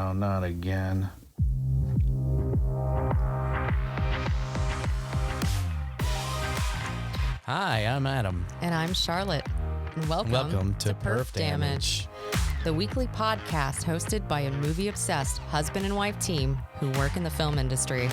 No, not again. Hi, I'm Adam. And I'm Charlotte. And welcome to Perf Damage, the weekly podcast hosted by a movie-obsessed husband and wife team who work in the film industry.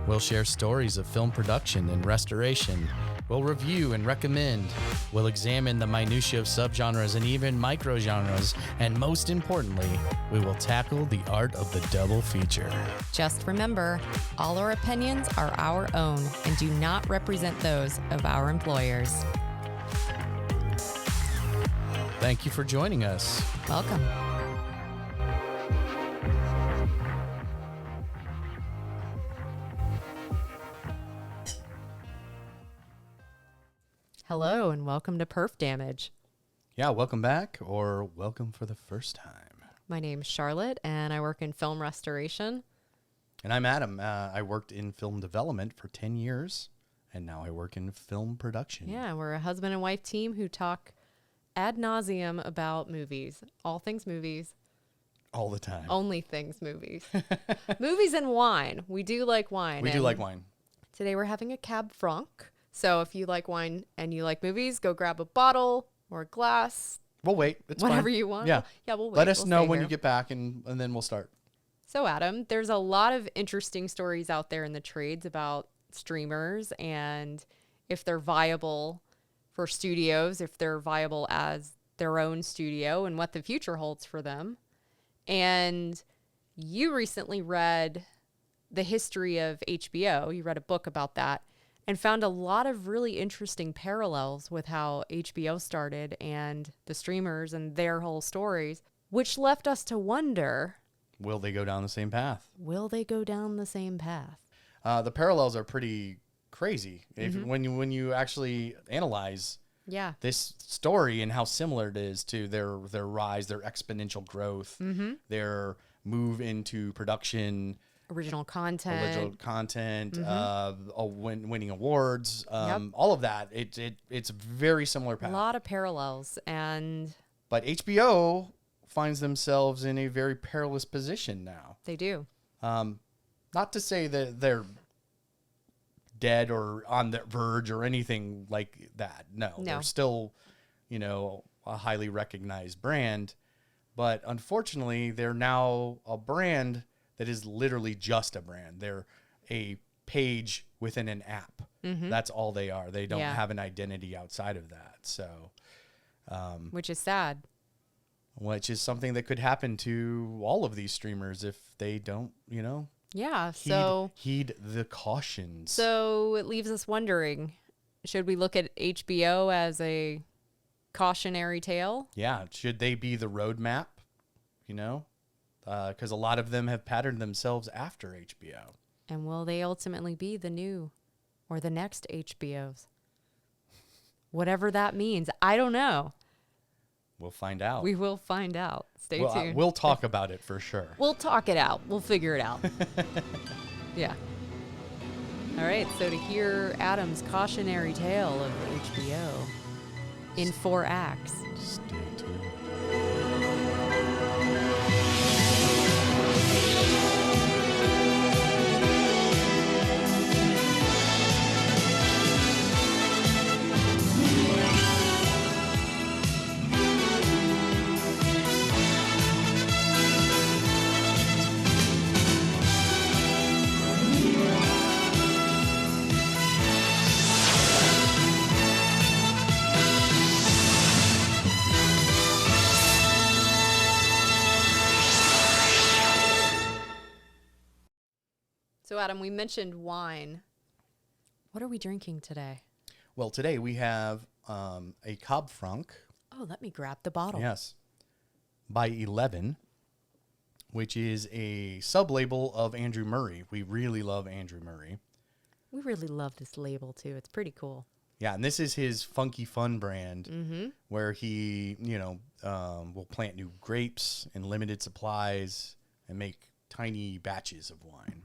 We'll share stories of film production and restoration. We'll review and recommend. We'll examine the minutiae of subgenres and even microgenres. And most importantly, we will tackle the art of the double feature. Just remember, all our opinions are our own and do not represent those of our employers. Thank you for joining us. Welcome. Hello and welcome to Perf Damage. Yeah, welcome back or welcome for the first time. My name's Charlotte and I work in film restoration. And I'm Adam. I worked in film development for 10 years and now I work in film production. Yeah, we're a husband and wife team who talk ad nauseum about movies, all things movies. All the time. Only things movies. Movies and wine. We do like wine. We do like wine. Today we're having a Cab Franc. So if you like wine and you like movies, go grab a bottle or a glass. We'll wait. It's whatever fine. you want. Yeah. We'll wait. Let us We'll know stay when here. you get back and then we'll start. So Adam, there's a lot of interesting stories out there in the trades about streamers and if they're viable for studios, if they're viable as their own studio and what the future holds for them. And you recently read the history of HBO. You read a book about that and found a lot of really interesting parallels with how HBO started and the streamers and their whole stories, which left us to wonder, Will they go down the same path? will they go down the same path? The parallels are pretty crazy when you actually analyze Yeah. this story and how similar it is to their rise, their exponential growth, their move into production, Original content. winning awards, all of that. It's a very similar A path. lot of parallels. And But HBO finds themselves in a very perilous position now. they do. Not to say that they're dead or on the verge or anything like that. No. They're still, a highly recognized brand. But unfortunately, they're now a brand that is literally just a brand. They're a page within an app. That's all they are. They don't have an identity outside of that. So, Which is sad. which is something that could happen to all of these streamers if they don't, Yeah. heed the cautions. So it leaves us wondering, should we look at HBO as a cautionary tale? Yeah, should they be the roadmap? Because a lot of them have patterned themselves after HBO. And will they ultimately be the new or the next HBOs? Whatever that means. I don't know. We'll find out. We will find out. Stay tuned. We'll talk about it for sure. We'll talk it out. We'll figure it out. Yeah. All right. So to hear Adam's cautionary tale of HBO in 4 acts. Stay tuned. So Adam, we mentioned wine. What are we drinking today? Well, today we have a Cab Franc. Oh, let me grab the bottle. Yes. By 11, which is a sub-label of Andrew Murray. We really love Andrew Murray. We really love this label too. It's pretty cool. Yeah, and this is his Funky Fun brand where he, will plant new grapes in limited supplies and make tiny batches of wine.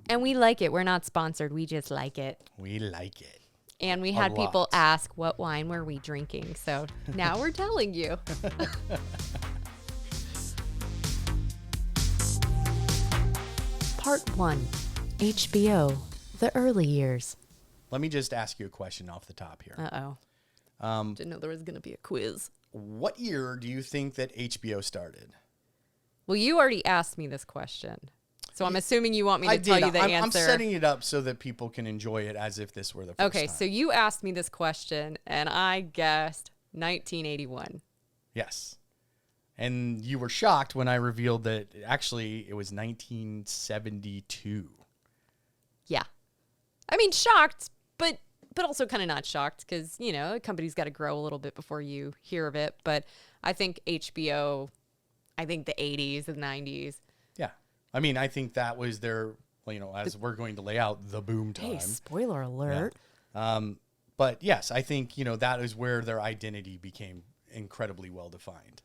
And we like it. We're not sponsored. We just like it. We like it. And we had people ask, what wine were we drinking? So now we're telling you. Part 1, HBO, the early years. Let me just ask you a question off the top here. Uh-oh. Didn't know there was going to be a quiz. What year do you think that HBO started? Well, you already asked me this question. So I'm assuming you want me to tell you the answer. I'm setting it up so that people can enjoy it as if this were the first time. So you asked me this question, and I guessed 1981. Yes. And you were shocked when I revealed that actually it was 1972. Yeah. I mean, shocked, but also kind of not shocked because, you know, a company's got to grow a little bit before you hear of it. But I think HBO, I think the 80s and 90s. Yeah. I mean, I think that was their, you know, as we're going to lay out, the boom time. Hey, spoiler alert. Yeah. But yes, I think, you know, that is where their identity became incredibly well defined,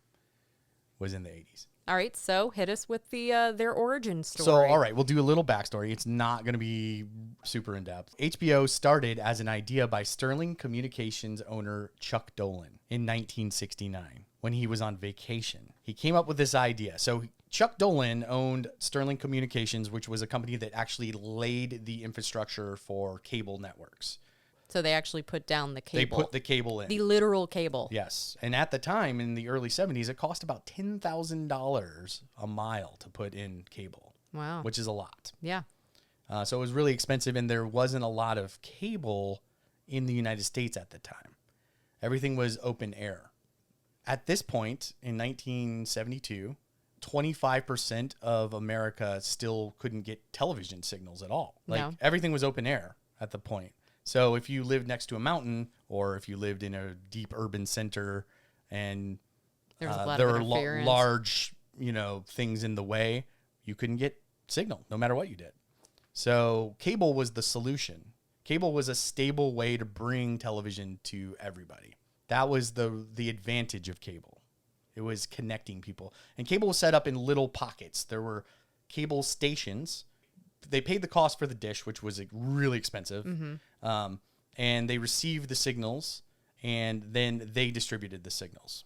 was in the 80s. All right, so hit us with their origin story. So, all right, we'll do a little backstory. It's not going to be super in-depth. HBO started as an idea by Sterling Communications owner Chuck Dolan in 1969 when he was on vacation. He came up with this idea. So Chuck Dolan owned Sterling Communications, which was a company that actually laid the infrastructure for cable networks. So they actually put down the cable. They put the cable in. The literal cable. Yes. And at the time, in the early 70s, it cost about $10,000 a mile to put in cable. Wow. Which is a lot. Yeah. So it was really expensive, and there wasn't a lot of cable in the United States at the time. Everything was open air. At this point, in 1972, 25% of America still couldn't get television signals at all. Everything was open air at the point. So if you lived next to a mountain, or if you lived in a deep urban center, and there were large, you know, things in the way, you couldn't get signal no matter what you did. So cable was the solution. Cable was a stable way to bring television to everybody. That was the advantage of cable. It was connecting people. And cable was set up in little pockets. There were cable stations. They paid the cost for the dish, which was really expensive. Mm-hmm. And they received the signals, and then they distributed the signals.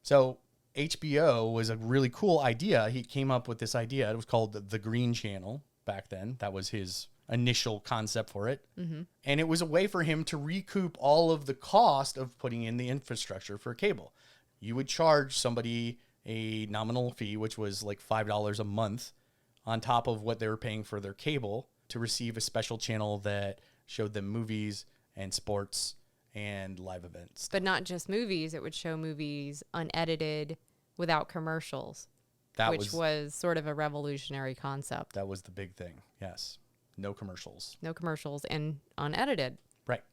So HBO was a really cool idea. He came up with this idea. It was called the Green Channel back then. That was his initial concept for it. Mm-hmm. And it was a way for him to recoup all of the cost of putting in the infrastructure for cable. You would charge somebody a nominal fee, which was like $5 a month, on top of what they were paying for their cable, to receive a special channel that showed them movies and sports and live events. But not just movies. It would show movies unedited without commercials, which was sort of a revolutionary concept. That was the big thing, yes. No commercials. No commercials and unedited. Right.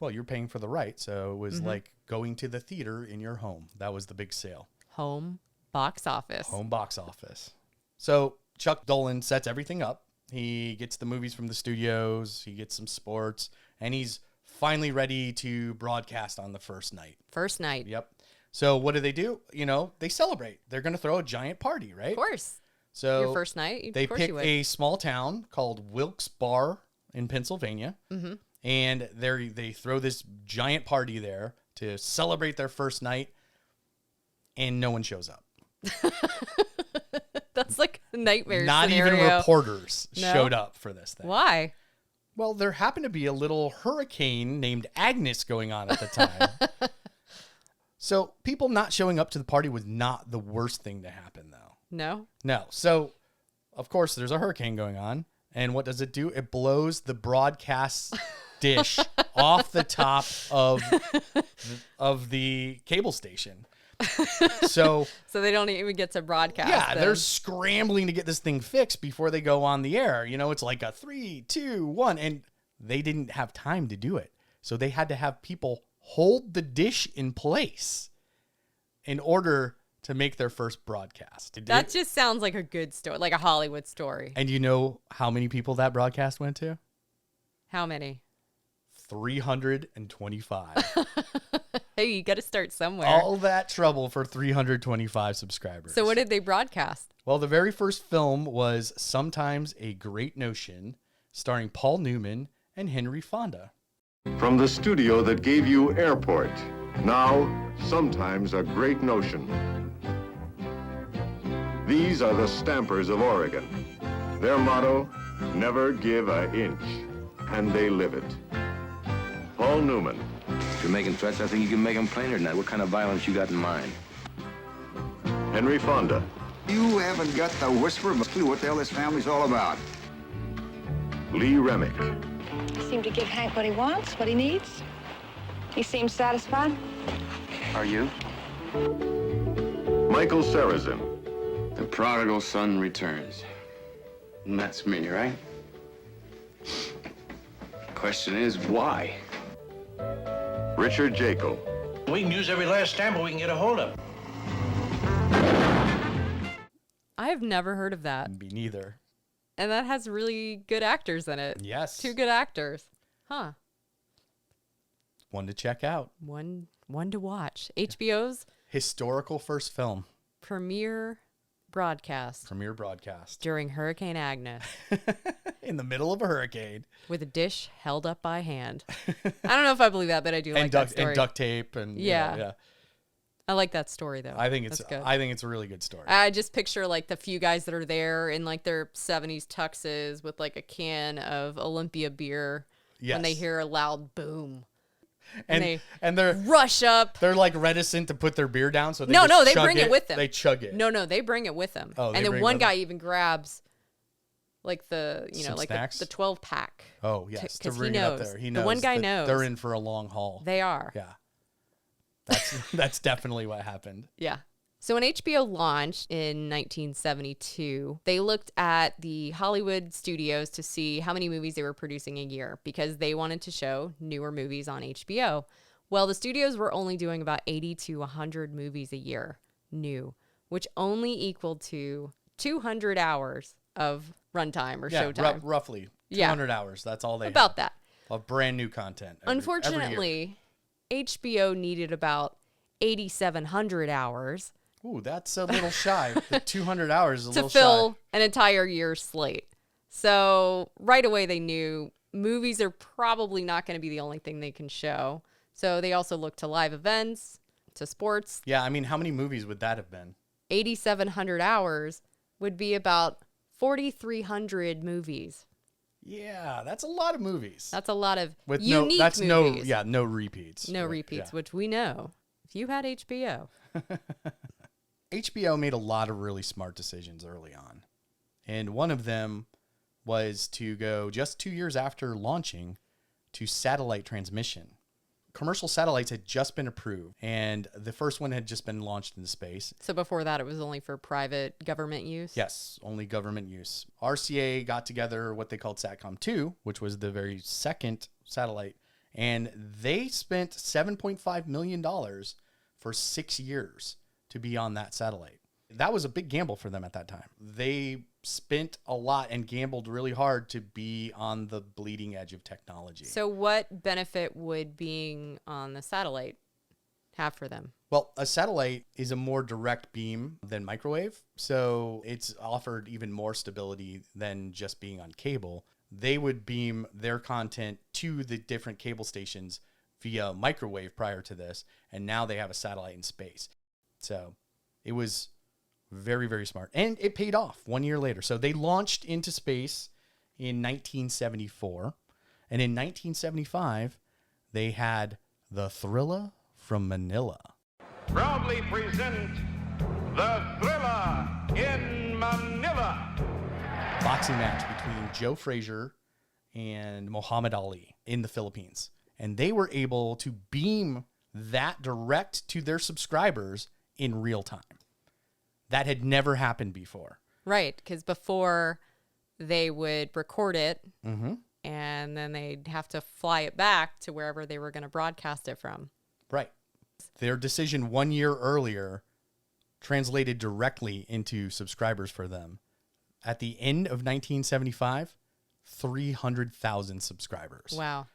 Well, you're paying for the right, so it was like going to the theater in your home. That was the big sale. Home box office. Home box office. So Chuck Dolan sets everything up. He gets the movies from the studios. He gets some sports. And he's finally ready to broadcast on the first night. First night. Yep. So what do? You know, they celebrate. They're going to throw a giant party, right? Of course. So your first night, they pick a small town called Wilkes-Barre in Pennsylvania. Mm-hmm. And they throw this giant party there to celebrate their first night. And no one shows up. That's like a nightmare Not scenario. even reporters showed up for this thing. Why? Well, there happened to be a little hurricane named Agnes going on at the time. So people not showing up to the party was not the worst thing to happen, though. No? No. So, of course, there's a hurricane going on. And what does it do? It blows the broadcast dish off the top of the cable station. So they don't even get to broadcast. Yeah, they're scrambling to get this thing fixed before they go on the air. You know, it's like a 3, 2, 1, and they didn't have time to do it. So they had to have people hold the dish in place in order to make their first broadcast. That just sounds like a good story, like a Hollywood story. And you know how many people that broadcast went to? How many? 325. Hey, you got to start somewhere. All that trouble for 325 subscribers. So what did they broadcast? Well, the very first film was Sometimes a Great Notion, starring Paul Newman and Henry Fonda. From the studio that gave you Airport, now Sometimes a Great Notion. These are the Stampers of Oregon. Their motto, never give an inch, and they live it. Paul Newman. If you're making threats, I think you can make them plainer than that. What kind of violence you got in mind? Henry Fonda. You haven't got the whisper of a clue what the hell this family's all about. Lee Remick. I seem to give Hank what he wants, what he needs. He seems satisfied. Are you? Michael Sarrazin. The prodigal son returns. And that's me, right? Question is, why? Richard Jaco. We can use every last stammer we can get a hold of. I have never heard of that. Me neither. And that has really good actors in it. Yes. 2 good actors. Huh. One to check out. One to watch. HBO's Historical first film. premiere broadcast Premiere broadcast. during Hurricane Agnes In the middle of a hurricane. with a dish held up by hand. I don't know if I believe that, but I do like that story. And duct tape and Yeah. yeah. I like that story though. I think it's That's good. I think it's a really good story. I just picture like the few guys that are there in like their 70s tuxes with like a can of Olympia beer when they Yes. hear a loud boom. they and they're rush up. they're like reticent to put their beer down, so they No, just they chug bring it with them. They chug it. No, they bring it with them. Oh, they and then bring it one with guy them. even grabs like the, Some like snacks? the 12 pack. Oh yes, to 'cause he bring it up knows. there. He The knows. one guy that knows. they're in for a long haul. They are. Yeah, that's definitely what happened. Yeah. So when HBO launched in 1972, they looked at the Hollywood studios to see how many movies they were producing a year because they wanted to show newer movies on HBO. Well, the studios were only doing about 80 to 100 movies a year, new, which only equaled to 200 hours of runtime or Yeah, showtime. roughly Yeah. 200 hours. That's all they About had that. of brand new content. every year. Unfortunately, HBO needed about 8,700 hours Ooh, that's a little shy. The 200 hours is a to little fill shy. an entire year's slate. So right away they knew movies are probably not going to be the only thing they can show. So they also looked to live events, to sports. Yeah, I mean, how many movies would that have been? 8,700 hours would be about 4,300 movies. Yeah, that's a lot of movies. That's a lot of With unique that's movies. no repeats. No Right, repeats, yeah. which we know. If you had HBO. HBO made a lot of really smart decisions early on. And one of them was to go just 2 years after launching to satellite transmission. Commercial satellites had just been approved, and the first one had just been launched into space. So before that, it was only for private government use? Yes, only government use. RCA got together what they called SATCOM 2, which was the very second satellite, and they spent $7.5 million for 6 years to be on that satellite. That was a big gamble for them at that time. They spent a lot and gambled really hard to be on the bleeding edge of technology. So what benefit would being on the satellite have for them? Well, a satellite is a more direct beam than microwave, so it's offered even more stability than just being on cable. They would beam their content to the different cable stations via microwave prior to this, and now they have a satellite in space. So it was very, very smart. And it paid off 1 year later. So they launched into space in 1974. And in 1975, they had The Thriller from Manila. Proudly present The Thriller in Manila. Boxing match between Joe Frazier and Muhammad Ali in the Philippines. And they were able to beam that direct to their subscribers in real time. That had never happened before. Right, because before they would record it and then they'd have to fly it back to wherever they were going to broadcast it from. Right. Their decision 1 year earlier translated directly into subscribers for them. At the end of 1975, 300,000 subscribers. Wow.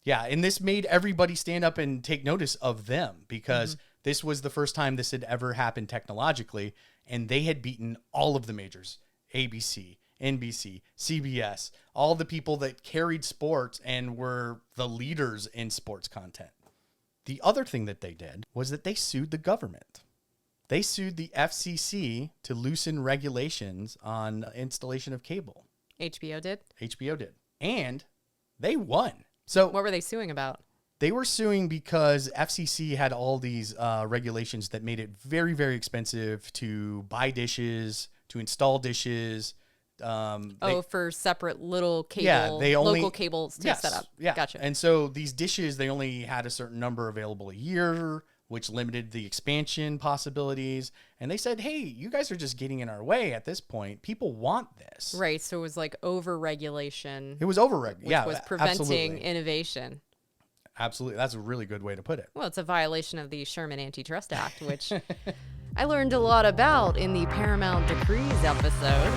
Yeah, and this made everybody stand up and take notice of them because this was the first time this had ever happened technologically, and they had beaten all of the majors, ABC, NBC, CBS, all the people that carried sports and were the leaders in sports content. The other thing that they did was that they sued the government. They sued the FCC to loosen regulations on installation of cable. HBO did? HBO did. And they won. So What were they suing about? they were suing because FCC had all these regulations that made it very, very expensive to buy dishes, to install dishes. For separate little cable, local cables to set up. Yeah. Gotcha. And so these dishes, they only had a certain number available a year, which limited the expansion possibilities. And they said, hey, you guys are just getting in our way at this point. People want this. Right. So it was like over-regulation. It was over-regulated. Yeah, which was preventing absolutely. innovation. Absolutely. That's a really good way to put it. Well, it's a violation of the Sherman Antitrust Act, which I learned a lot about in the Paramount Decrees episode.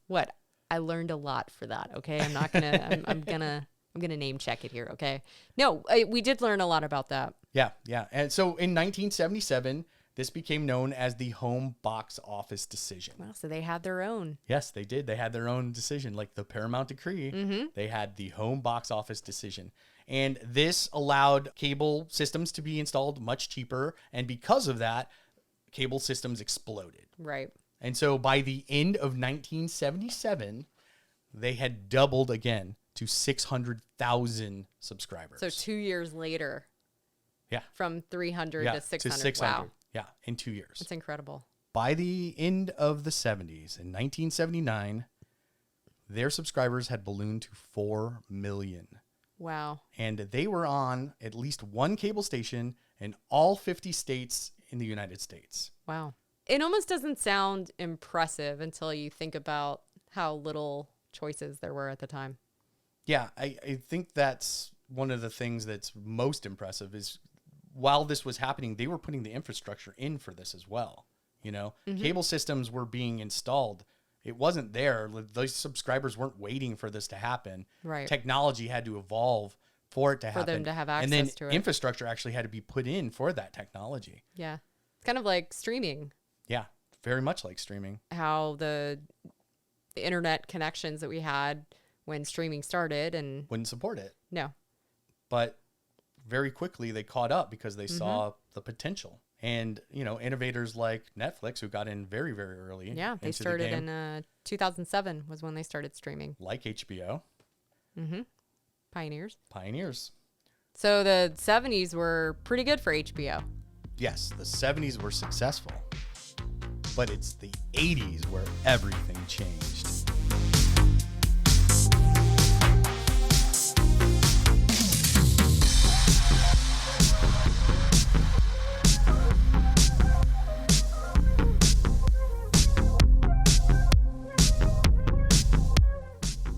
What? I learned a lot for that. Okay, I'm not gonna. I'm gonna name check it here. Okay. No, we did learn a lot about that. Yeah. And so in 1977, this became known as the home box office decision. Well, so they had their own. Yes, they did. They had their own decision, like the Paramount Decree. Mm-hmm. They had the home box office decision. And this allowed cable systems to be installed much cheaper. And because of that, cable systems exploded. Right. And so by the end of 1977, they had doubled again to 600,000 subscribers. So 2 years later. Yeah. From 300 to 600. Wow. Yeah, in 2 years. That's incredible. By the end of the 70s, in 1979, their subscribers had ballooned to 4 million. Wow. And they were on at least one cable station in all 50 states in the United States. Wow. It almost doesn't sound impressive until you think about how little choices there were at the time. Yeah, I think that's one of the things that's most impressive is while this was happening, they were putting the infrastructure in for this as well. You know, cable systems were being installed. It wasn't there. Those subscribers weren't waiting for this to happen. Right. Technology had to evolve for it to happen. For them to have access and then to it. Infrastructure actually had to be put in for that technology. Yeah. It's kind of like streaming. Yeah, very much like streaming. How the internet connections that we had when streaming started and Wouldn't support it. no. But very quickly they caught up because they saw the potential. And, you know, innovators like Netflix, who got in very, very early. Yeah, they started in 2007 was when they started streaming. Like HBO. Pioneers. So the 70s were pretty good for HBO. Yes, the 70s were successful. But it's the 80s where everything changed.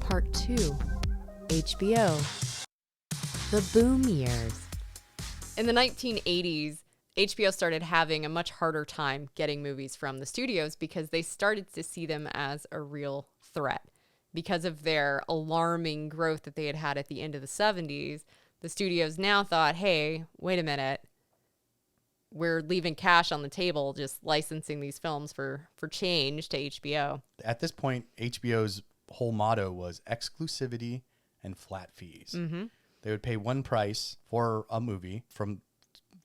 Part 2, HBO, the Boom Years. In the 1980s, HBO started having a much harder time getting movies from the studios because they started to see them as a real threat. Because of their alarming growth that they had had at the end of the 70s, the studios now thought, hey, wait a minute. We're leaving cash on the table just licensing these films for change to HBO. At this point, HBO's whole motto was exclusivity and flat fees. Mm-hmm. They would pay one price for a movie from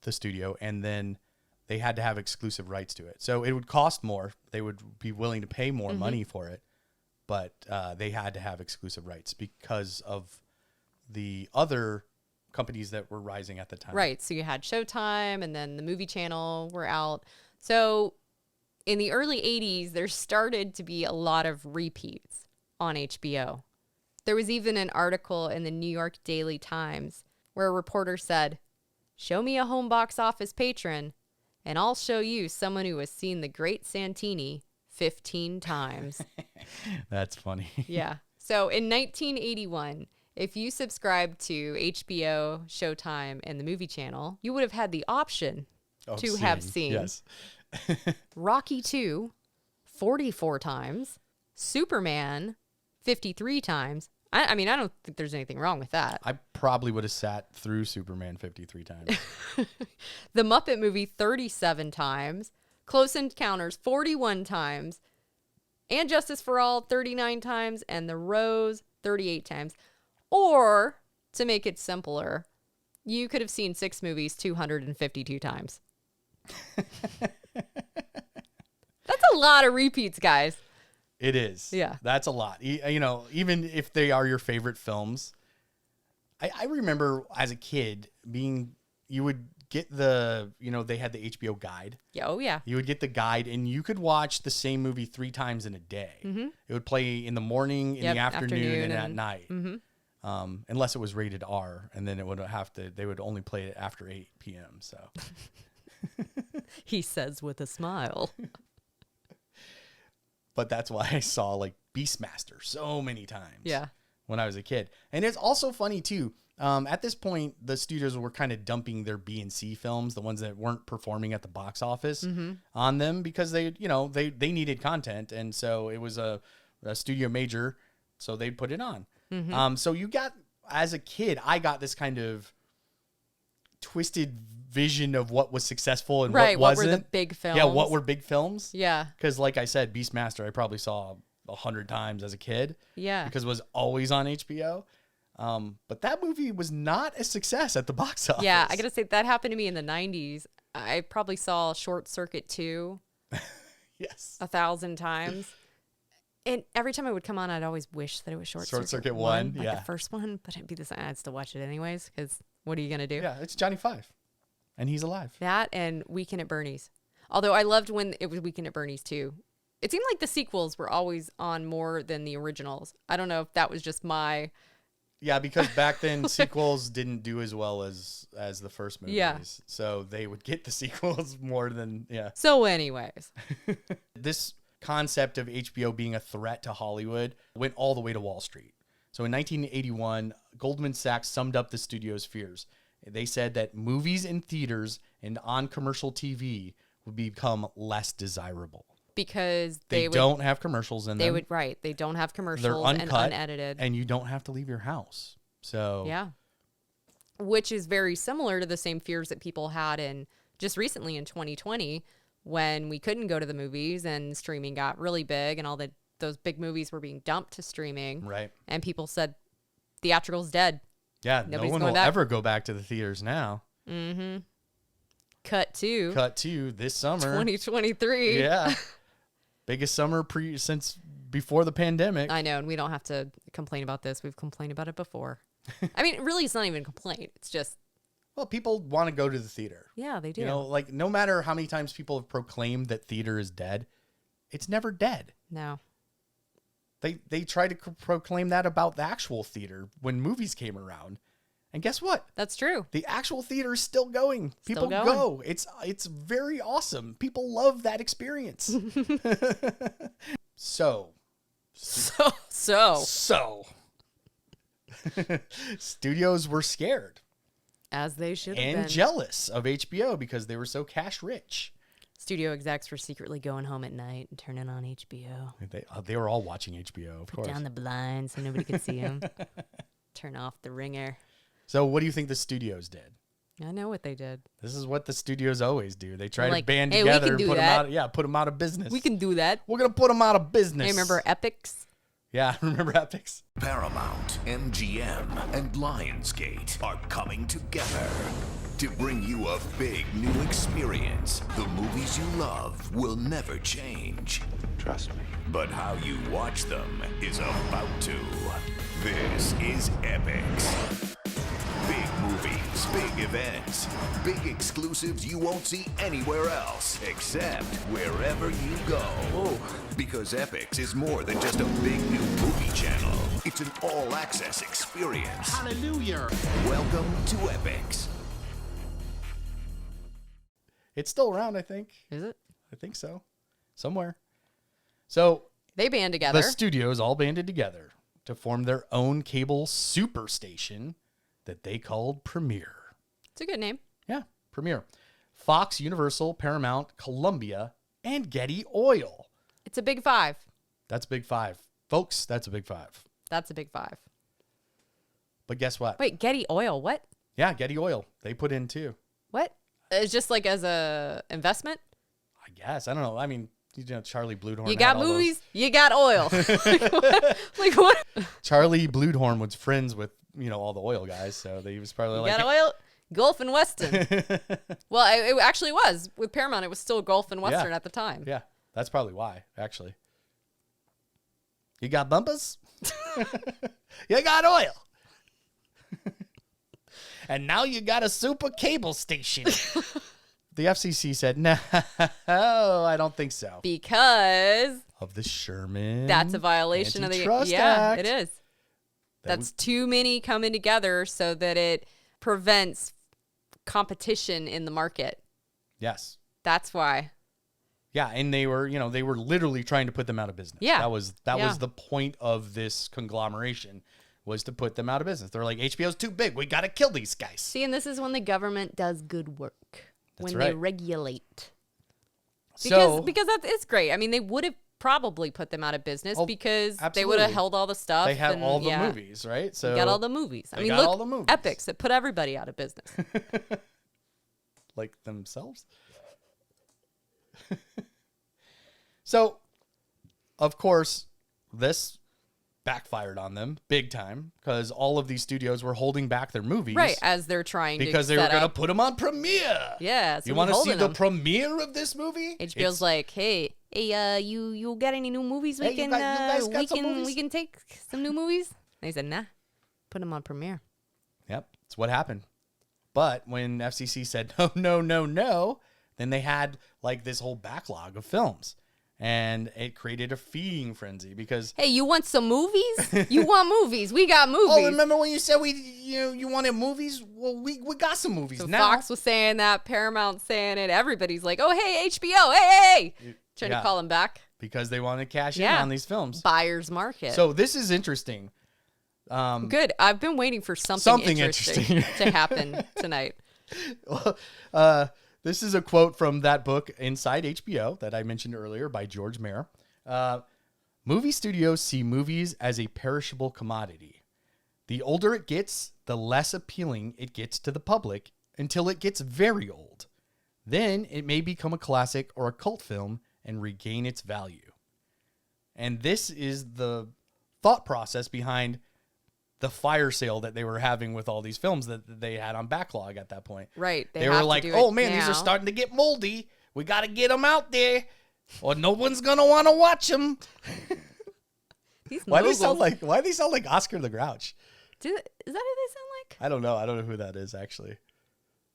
the studio, and then they had to have exclusive rights to it. So it would cost more. They would be willing to pay more money for it, but they had to have exclusive rights because of the other companies that were rising at the time. Right. So you had Showtime, and then the movie channel were out. So in the early 80s, there started to be a lot of repeats on HBO. There was even an article in the New York Daily Times where a reporter said, "Show me a home box office patron, and I'll show you someone who has seen The Great Santini 15 times." That's funny. Yeah. So in 1981, if you subscribed to HBO, Showtime, and the movie channel, you would have had the option to have seen Yes. Rocky 2 44 times, Superman 53 times. I mean, I don't think there's anything wrong with that. I probably would have sat through Superman 53 times. The Muppet Movie 37 times, Close Encounters 41 times, and Justice for All 39 times, and The Rose 38 times. Or, to make it simpler, you could have seen 6 movies 252 times. That's a lot of repeats, guys. It is. Yeah. That's a lot. Even if they are your favorite films. I remember as a kid you would get they had the HBO guide. Yeah. Oh, yeah. You would get the guide and you could watch the same movie 3 times in a day. Mm-hmm. It would play in the morning, in the afternoon, and at night. Mm-hmm. Unless it was rated R, and then they would only play it after 8 p.m. So he says with a smile. But that's why I saw like Beastmaster so many times. Yeah. When I was a kid. And it's also funny too. At this point, the studios were kind of dumping their B and C films, the ones that weren't performing at the box office, on them because they needed content, and so it was a studio major, so they'd put it on. Mm-hmm. So you got, as a kid, I got this kind of twisted vision of what was successful and what wasn't. What were the big films? Yeah, what were big films? Yeah. Because like I said, Beastmaster, I probably saw 100 times as a kid. Yeah. Because it was always on HBO. But that movie was not a success at the box office. Yeah, I gotta say that happened to me in the 90s. I probably saw Short Circuit 2 yes, 1,000 times. And every time it would come on, I'd always wish that it was Short Circuit 1. Like the first one, but it'd be the same. I'd still watch it anyways, because what are you going to do? Yeah, it's Johnny Five, and he's alive. That and Weekend at Bernie's. Although I loved when it was Weekend at Bernie's too. It seemed like the sequels were always on more than the originals. I don't know if that was just my... Yeah, because back then sequels didn't do as well as the first movies. Yeah. So they would get the sequels more than, yeah. So anyways. This concept of HBO being a threat to Hollywood went all the way to Wall Street. So in 1981, Goldman Sachs summed up the studio's fears. They said that movies in theaters and on commercial TV would become less desirable. Because they don't have commercials in them. They don't have commercials. They're uncut and unedited. And you don't have to leave your house. So yeah. Which is very similar to the same fears that people had in just recently in 2020 when we couldn't go to the movies and streaming got really big and those big movies were being dumped to streaming. Right. And people said theatrical's dead. Yeah, nobody's no one will ever go back to the theaters now. Mm-hmm. Cut to this summer. 2023. Yeah. Biggest summer since before the pandemic. I know, and we don't have to complain about this. We've complained about it before. I mean, really, it's not even a complaint. It's just... Well, people want to go to the theater. Yeah, they do. You know, like, no matter how many times people have proclaimed that theater is dead, it's never dead. No. They tried to proclaim that about the actual theater when movies came around. And guess what? That's true. The actual theater is still going. People go. It's very awesome. People love that experience. So. Studios were scared. As they should have been. And jealous of HBO because they were so cash rich. Studio execs were secretly going home at night and turning on HBO. They were all watching HBO, of course. Put down the blinds so nobody could see them. Turn off the ringer. So what do you think the studios did? I know what they did. This is what the studios always do. They try to band hey, together and put them out of business. We can do that. We're going to put them out of business. Hey, remember Epics? Yeah, remember Epics? Paramount, MGM, and Lionsgate are coming together to bring you a big new experience. The movies you love will never change. Trust me. But how you watch them is about to. This is Epics. Big movies, big events, big exclusives you won't see anywhere else, except wherever you go. Whoa. Because Epics is more than just a big new movie channel. It's an all-access experience. Hallelujah. Welcome to Epics. It's still around, I think. Is it? I think so. Somewhere. So they band together. The studios all banded together to form their own cable superstation that they called Premiere. It's a good name. Yeah, Premiere. Fox, Universal, Paramount, Columbia, and Getty Oil. It's a big five. That's a big five. Folks, that's a big five. That's a big five. But guess what? Wait, Getty Oil, what? Yeah, Getty Oil. They put in too. What? It's just like as a investment? I guess. I don't know. I mean, you know, Charlie Bluhdorn. You got movies, you got oil. like what? Charlie Bluhdorn was friends with, all the oil guys, so he was probably you got oil? Gulf and Weston. Well, it actually was. With Paramount, it was still Gulf and Western at the time. Yeah. That's probably why, actually. You got bumpers? You got oil. And now you got a super cable station. The FCC said, no, I don't think so. Because of the Sherman. That's a violation of the Antitrust Act. it is. That's too many coming together so that it prevents competition in the market. Yes. That's why. Yeah, and they were literally trying to put them out of business. Yeah. That was the point of this conglomeration, was to put them out of business. They're like, HBO's too big. We got to kill these guys. See, and this is when the government does good work. That's when right. they regulate. So, because it's great. I mean, they would have probably put them out of business because they would have held all the stuff. They had all the movies, right? So they got all the movies. I mean, got look, all the movies. Epics that put everybody out of business. Like themselves? So, of course, this backfired on them big time because all of these studios were holding back their movies. Right, as they're trying because to they were going to put them on premiere. Yeah. You want to see the premiere of this movie? HBO's like, hey, you got any new movies we can we can take some new movies? And they said, nah, put them on premiere. Yep, that's what happened. But when FCC said no, then they had like this whole backlog of films. And it created a feeding frenzy because... Hey, you want some movies? You want movies? We got movies. Oh, remember when you said you wanted movies? Well, we got some movies so now. Fox was saying that, Paramount saying it. Everybody's like, oh, hey, HBO, hey. Trying to call them back. Because they want to cash in on these films. Buyer's market. So this is interesting. Good. I've been waiting for something interesting to happen tonight. This is a quote from that book, Inside HBO, that I mentioned earlier by George Mayer. Movie studios see movies as a perishable commodity. The older it gets, the less appealing it gets to the public until it gets very old. Then it may become a classic or a cult film and regain its value. And this is the thought process behind the fire sale that they were having with all these films that they had on backlog at that point. Right. They were like, oh man, these are starting to get moldy. We got to get them out there or no one's going to want to watch them. Why do they sound like Oscar the Grouch? Is that who they sound like? I don't know. I don't know who that is actually.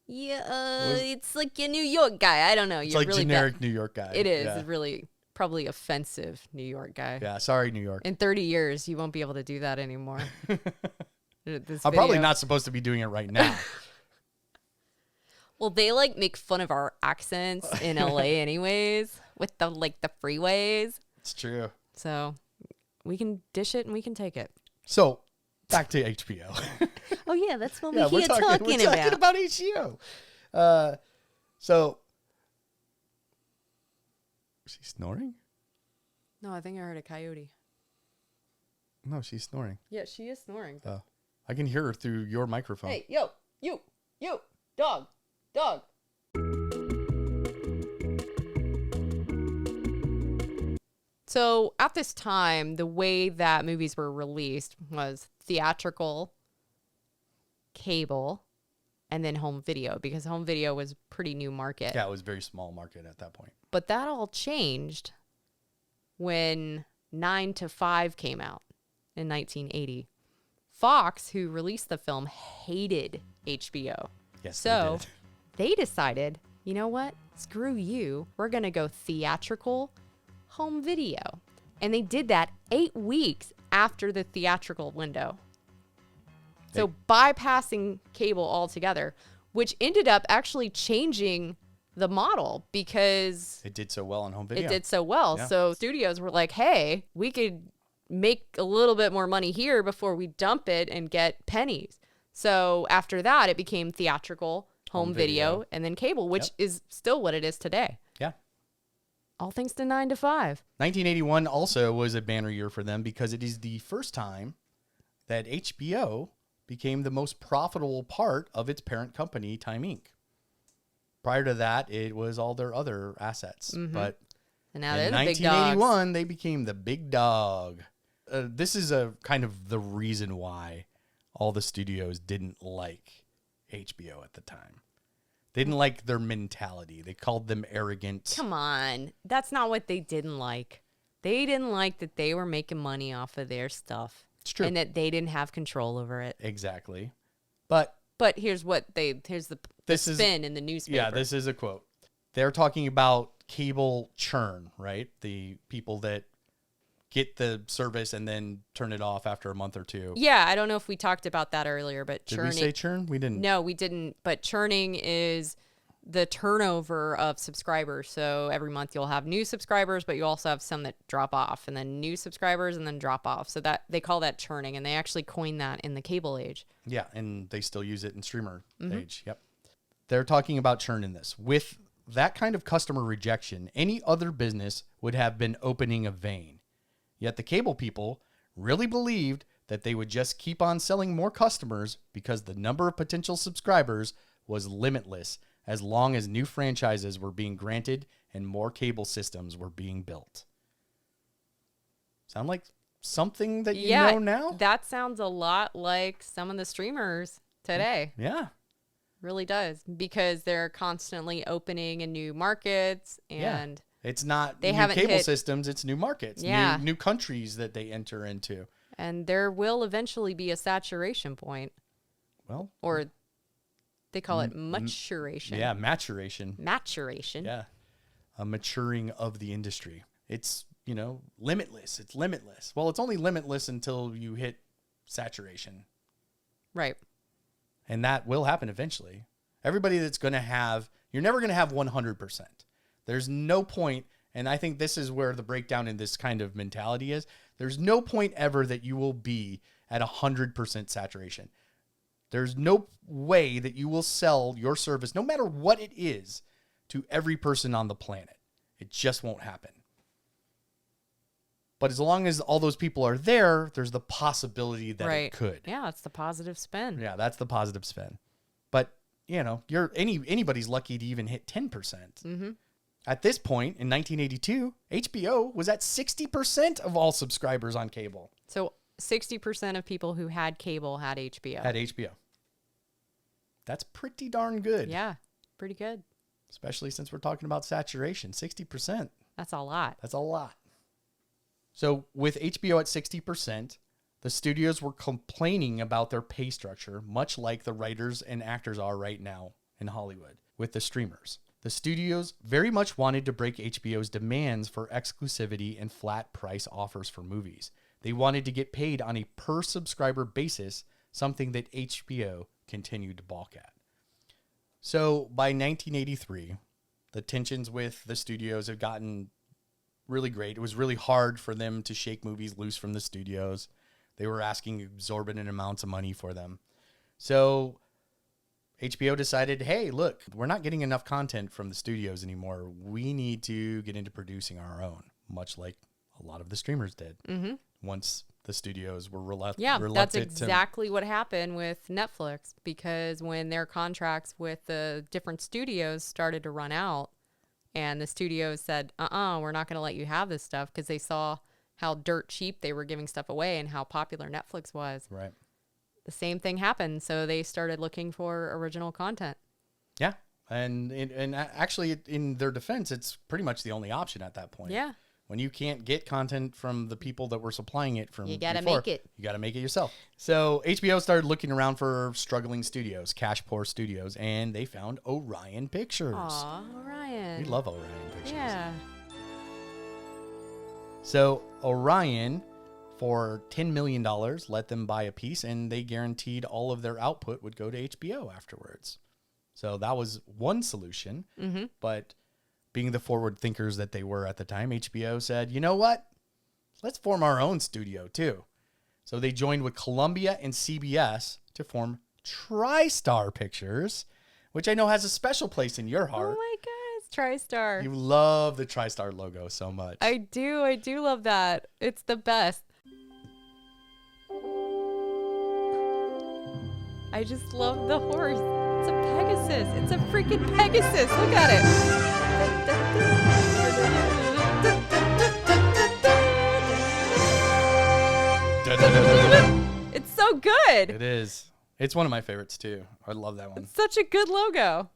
Yeah, it's like a New York guy. I don't know. It's like really generic New York guy. It is. It's really probably offensive New York guy. Yeah, sorry, New York. In 30 years, you won't be able to do that anymore. I'm probably not supposed to be doing it right now. Well, they like make fun of our accents in LA anyways, with the freeways. It's true. So we can dish it and we can take it. So back to HBO. Oh yeah, that's what we're talking about. We're talking about HBO. So. Is she snoring? No, I think I heard a coyote. No, she's snoring. Yeah, she is snoring. Oh, I can hear her through your microphone. Hey, yo, you, dog. So at this time, the way that movies were released was theatrical, cable, and then home video, because home video was a pretty new market. Yeah, it was a very small market at that point. But that all changed when 9 to 5 came out in 1980. Fox, who released the film, hated HBO. Yes, so they decided, you know what? Screw you. We're going to go theatrical, home video. And they did that 8 weeks after the theatrical window. So bypassing cable altogether, which ended up actually changing the model because it did so well on home video. It did so well. Yeah. So studios were like, hey, we could make a little bit more money here before we dump it and get pennies. So after that, it became theatrical, home video, and then cable, which is still what it is today. Yeah. All thanks to 9 to 5. 1981 also was a banner year for them because it is the first time that HBO became the most profitable part of its parent company, Time Inc. Prior to that, it was all their other assets. Mm-hmm. But and now in 1981, they became the big dog. This is a kind of the reason why all the studios didn't like HBO at the time. They didn't like their mentality. They called them arrogant. Come on. That's not what they didn't like. They didn't like that they were making money off of their stuff. It's true. And that they didn't have control over it. Exactly. But here's the spin in the newspaper. Yeah, this is a quote. They're talking about cable churn, right? The people that get the service and then turn it off after a month or two. Yeah, I don't know if we talked about that earlier, but Did churning. we say churn? We didn't. No, we didn't. But churning is the turnover of subscribers. So every month you'll have new subscribers, but you also have some that drop off, and then new subscribers and then drop off. So that they call that churning, and they actually coined that in the cable age. Yeah, and they still use it in streamer age. Yep. They're talking about churn in this. With that kind of customer rejection, any other business would have been opening a vein. Yet the cable people really believed that they would just keep on selling more customers because the number of potential subscribers was limitless as long as new franchises were being granted and more cable systems were being built. Sound like something that you know now? That sounds a lot like some of the streamers today. Yeah. Really does, because they're constantly opening in new markets, and it's not they new haven't cable hit systems, it's new markets, new countries that they enter into. And there will eventually be a saturation point. Well, or they call it maturation. Yeah, maturation. Maturation. Yeah. A maturing of the industry. It's, limitless. It's limitless. Well, it's only limitless until you hit saturation. Right. And that will happen eventually. Everybody that's going to have, you're never going to have 100%. There's no point, and I think this is where the breakdown in this kind of mentality is. There's no point ever that you will be at 100% saturation. There's no way that you will sell your service, no matter what it is, to every person on the planet. It just won't happen. But as long as all those people are there, there's the possibility that it could. Yeah, that's the positive spin. Yeah, that's the positive spin. But, you're anybody's lucky to even hit 10%. Mm-hmm. At this point, in 1982, HBO was at 60% of all subscribers on cable. So 60% of people who had cable had HBO. Had HBO. That's pretty darn good. Yeah, pretty good. Especially since we're talking about saturation. 60%. That's a lot. That's a lot. So with HBO at 60%, the studios were complaining about their pay structure, much like the writers and actors are right now in Hollywood with the streamers. The studios very much wanted to break HBO's demands for exclusivity and flat price offers for movies. They wanted to get paid on a per subscriber basis, something that HBO continued to balk at. So by 1983, the tensions with the studios have gotten really great. It was really hard for them to shake movies loose from the studios. They were asking exorbitant amounts of money for them. So HBO decided, hey, look, we're not getting enough content from the studios anymore. We need to get into producing our own, much like a lot of the streamers did. Mm-hmm. Once the studios were reluctant. Yeah, that's exactly what happened with Netflix, because when their contracts with the different studios started to run out, and the studios said, we're not going to let you have this stuff, because they saw how dirt cheap they were giving stuff away and how popular Netflix was. Right. The same thing happened. So they started looking for original content. Yeah. And actually, in their defense, it's pretty much the only option at that point. Yeah. When you can't get content from the people that were supplying it from you got to before, make it. You got to make it yourself. So HBO started looking around for struggling studios, cash poor studios, and they found Orion Pictures. Aw, Orion. We love Orion Pictures. Yeah. So Orion, for $10 million, let them buy a piece, and they guaranteed all of their output would go to HBO afterwards. So that was one solution. Mm-hmm. But being the forward thinkers that they were at the time, HBO said, you know what? Let's form our own studio too. So they joined with Columbia and CBS to form TriStar Pictures, which I know has a special place in your heart. Oh my gosh, TriStar. You love the TriStar logo so much. I do love that. It's the best. I just love the horse. It's a Pegasus. It's a freaking Pegasus. Look at it. It's so good. It is. It's one of my favorites too. I love that one. It's such a good logo.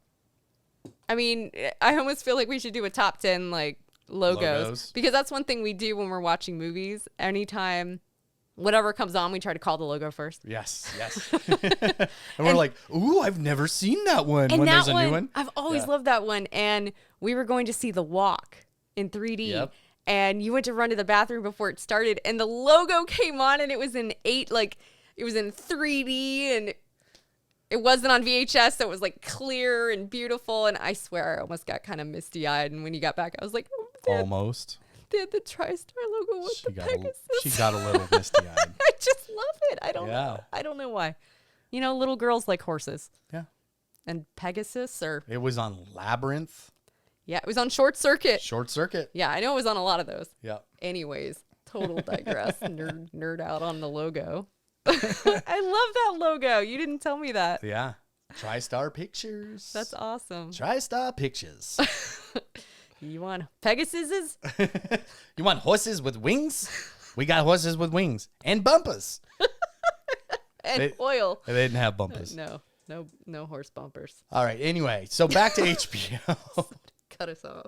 I mean, I almost feel like we should do a top 10 like logos because that's one thing we do when we're watching movies. Anytime whatever comes on, we try to call the logo first. Yes. and we're like, ooh, I've never seen that one. When there's a new one. I've always loved that one. And we were going to see The Walk in 3D. Yep. And you went to run to the bathroom before it started, and the logo came on, and it was in it was in 3D, and it wasn't on VHS, so it was like clear and beautiful. And I swear, I almost got kind of misty-eyed. And when you got back, I was like, almost. They had the TriStar logo with the Pegasus. She got a little misty-eyed. I just love it. I don't know. I don't know why. You know, little girls like horses. Yeah. And Pegasus, or it was on Labyrinth. Yeah, it was on Short Circuit. Short Circuit. Yeah, I know it was on a lot of those. Yeah. Anyways, total digress. nerd out on the logo. I love that logo. You didn't tell me that. Yeah. TriStar Pictures. That's awesome. TriStar Pictures. You want Pegasuses? You want horses with wings? We got horses with wings and bumpers. And oil. They didn't have bumpers. No horse bumpers. All right. Anyway, so back to HBO. Cut us off.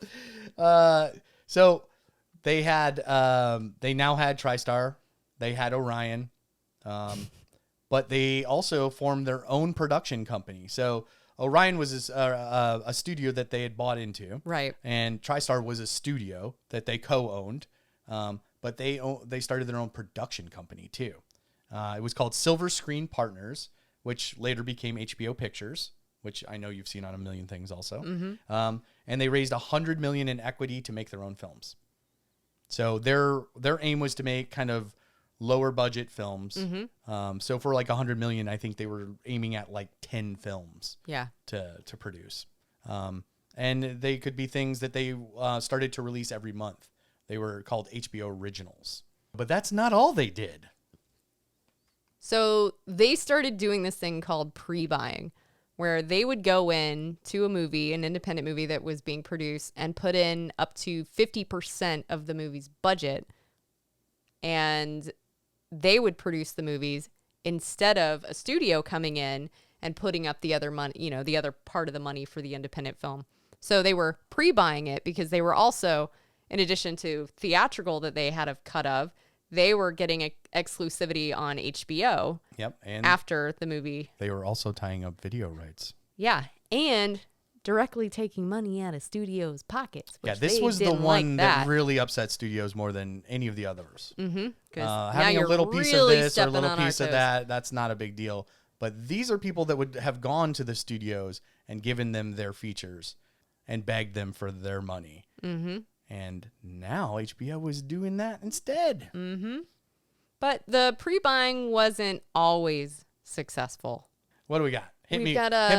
So they had they now had TriStar. They had Orion. But they also formed their own production company. So Orion was a studio that they had bought into. Right. And TriStar was a studio that they co-owned. But they started their own production company too. It was called Silver Screen Partners, which later became HBO Pictures, which I know you've seen on a million things also. Mm-hmm. And they raised $100 million in equity to make their own films. So their aim was to make kind of lower budget films. Mm-hmm. So for like $100 million, I think they were aiming at like 10 films. Yeah. To produce. And they could be things that they started to release every month. They were called HBO Originals. But that's not all they did. So they started doing this thing called pre-buying, where they would go in to a movie, an independent movie that was being produced, and put in up to 50% of the movie's budget. And they would produce the movies instead of a studio coming in and putting up the other money, you know, the other part of the money for the independent film. So they were pre-buying it because they were also, in addition to theatrical that they had a cut of, they were getting exclusivity on HBO. Yep. And after the movie. They were also tying up video rights. Yeah. And directly taking money out of studios' pockets. Yeah, this was the one that really upset studios more than any of the others. Mm-hmm. Having a little piece of this or a little piece of that, that's not a big deal. But these are people that would have gone to the studios and given them their features and begged them for their money. Mm-hmm. And now HBO was doing that instead. Mm-hmm. But the pre-buying wasn't always successful. What do we got? Hit me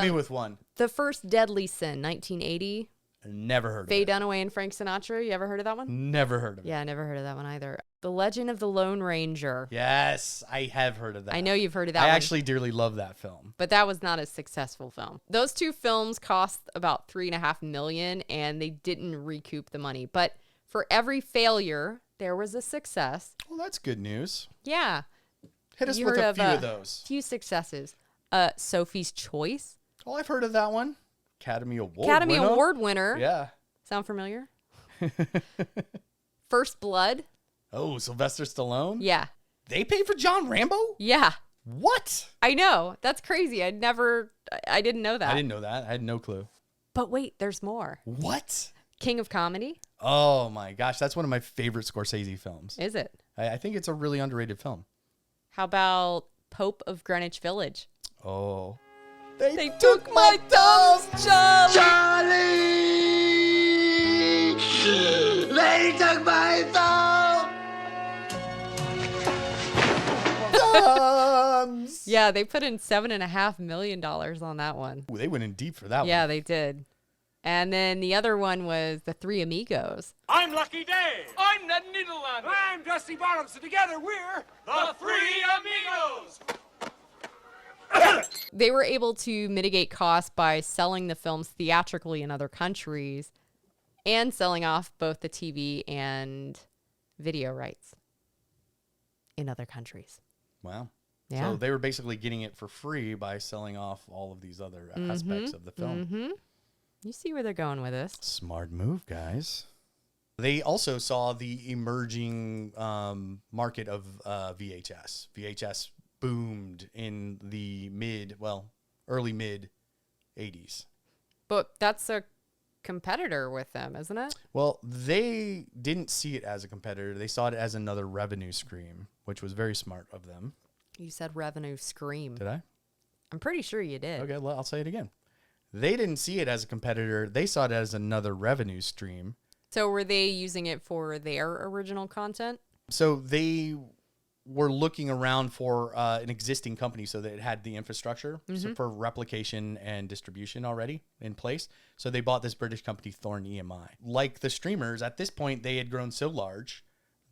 with one. The First Deadly Sin, 1980. Never heard of it. Faye Dunaway and Frank Sinatra. You ever heard of that one? Never heard of it. Yeah, I never heard of that one either. The Legend of the Lone Ranger. Yes, I have heard of that. I know you've heard of that one. I actually dearly love that film. But that was not a successful film. Those two films cost about $3.5 million, and they didn't recoup the money. But for every failure, there was a success. Well, that's good news. Yeah. Hit us with a few of those. Few successes. Sophie's Choice. Oh, I've heard of that one. Academy Award winner. Yeah. Sound familiar? First Blood. Oh, Sylvester Stallone? Yeah. They paid for John Rambo? Yeah. What? I know. That's crazy. I didn't know that. I didn't know that. I had no clue. But wait, there's more. What? King of Comedy. Oh my gosh. That's one of my favorite Scorsese films. Is it? I think it's a really underrated film. How about Pope of Greenwich Village? Oh. They took my thumbs, Charlie! They took my thumbs! Yeah, they put in $7.5 million on that one. Ooh, they went in deep for that one. Yeah, they did. And then the other one was The Three Amigos. I'm Lucky Day. I'm Ned Needleland. I'm Dusty Bottoms. So together we're the Three Amigos. They were able to mitigate costs by selling the films theatrically in other countries and selling off both the TV and video rights in other countries. Wow. Yeah. So they were basically getting it for free by selling off all of these other aspects of the film. Mm-hmm. You see where they're going with this. Smart move, guys. They also saw the emerging market of VHS. VHS boomed in the early mid 80s. But that's a competitor with them, isn't it? Well, they didn't see it as a competitor. They saw it as another revenue stream, which was very smart of them. You said revenue scream. Did I? I'm pretty sure you did. Okay, well, I'll say it again. They didn't see it as a competitor. They saw it as another revenue stream. So were they using it for their original content? So they were looking around for an existing company so that it had the infrastructure so for replication and distribution already in place. So they bought this British company, Thorn EMI. Like the streamers, at this point, they had grown so large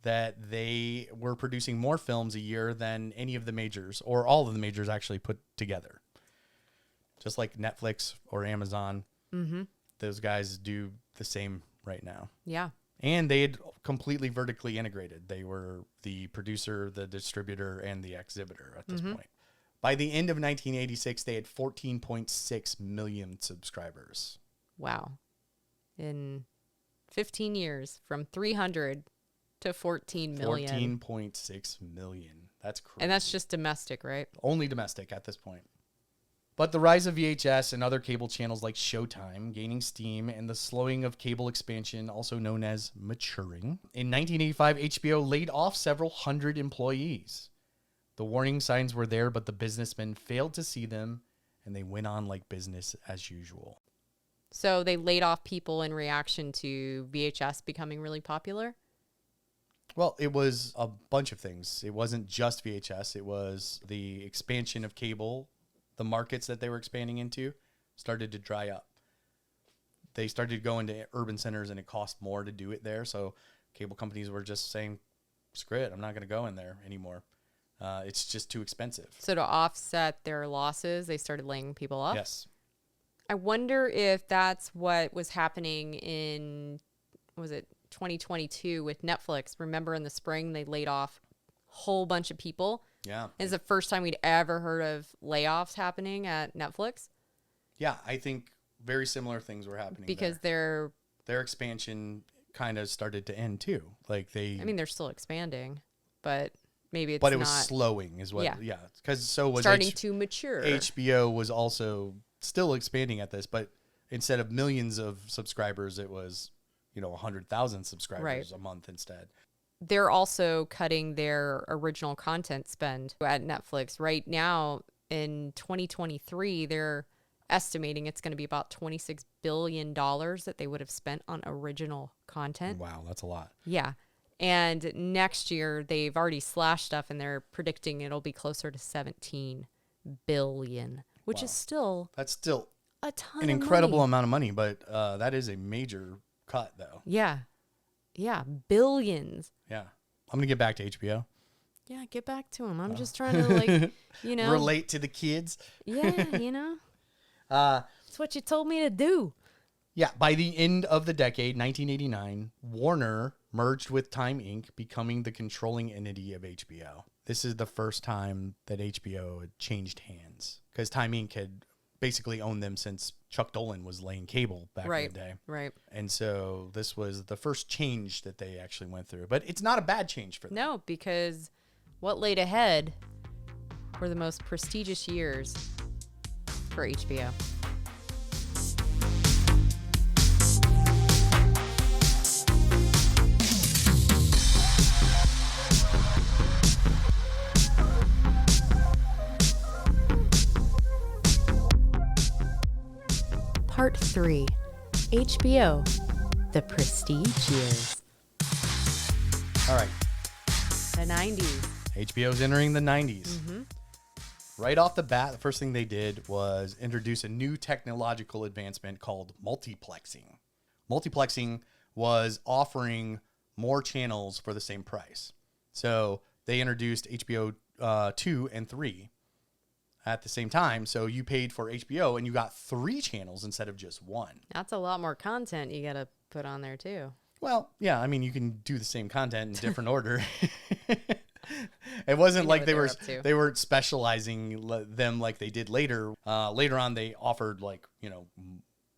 that they were producing more films a year than any of the majors, or all of the majors actually put together. Just like Netflix or Amazon, those guys do the same right now. Yeah. And they had completely vertically integrated. They were the producer, the distributor, and the exhibitor at this point. By the end of 1986, they had 14.6 million subscribers. Wow. In 15 years, from 300 to 14 million. 14.6 million. That's crazy. And that's just domestic, right? Only domestic at this point. But the rise of VHS and other cable channels like Showtime gaining steam and the slowing of cable expansion, also known as maturing. In 1985, HBO laid off several hundred employees. The warning signs were there, but the businessmen failed to see them, and they went on like business as usual. So they laid off people in reaction to VHS becoming really popular? Well, it was a bunch of things. It wasn't just VHS. It was the expansion of cable. The markets that they were expanding into started to dry up. They started to go into urban centers, and it cost more to do it there. So cable companies were just saying, screw it, I'm not going to go in there anymore. It's just too expensive. So to offset their losses, they started laying people off? Yes. I wonder if that's what was happening in, 2022 with Netflix. Remember in the spring, they laid off a whole bunch of people? Yeah. It's the first time we'd ever heard of layoffs happening at Netflix. Yeah, I think very similar things were happening because their expansion kind of started to end too. Like they're still expanding, but maybe it's But it was slowing is what, yeah. Because so was starting to mature. HBO was also still expanding at this, but instead of millions of subscribers, it was, 100,000 subscribers a month instead. They're also cutting their original content spend at Netflix. Right now, in 2023, they're estimating it's going to be about $26 billion that they would have spent on original content. Wow, that's a lot. Yeah. And next year, they've already slashed stuff, and they're predicting it'll be closer to $17 billion, which is still... That's still a ton an of incredible money. amount of money, but that is a major cut, though. Yeah. Yeah, billions. Yeah. I'm going to get back to HBO. Yeah, get back to them. I'm just trying to, relate to the kids. Yeah, It's what you told me to do. Yeah, by the end of the decade, 1989, Warner merged with Time Inc., becoming the controlling entity of HBO. This is the first time that HBO had changed hands, because Time Inc. had basically owned them since Chuck Dolan was laying cable back in the day. Right. And so this was the first change that they actually went through. But it's not a bad change for them. No, because what laid ahead were the most prestigious years for HBO. Part 3, HBO, The Prestige Years. All right. The 90s. HBO's entering the 90s. Right off the bat, the first thing they did was introduce a new technological advancement called multiplexing. Multiplexing was offering more channels for the same price. So they introduced HBO 2 and 3 at the same time. So you paid for HBO and you got 3 channels instead of just 1. That's a lot more content you got to put on there too. Well, yeah, I mean, you can do the same content in different order. It wasn't like they were specializing them like they did later. Later on, they offered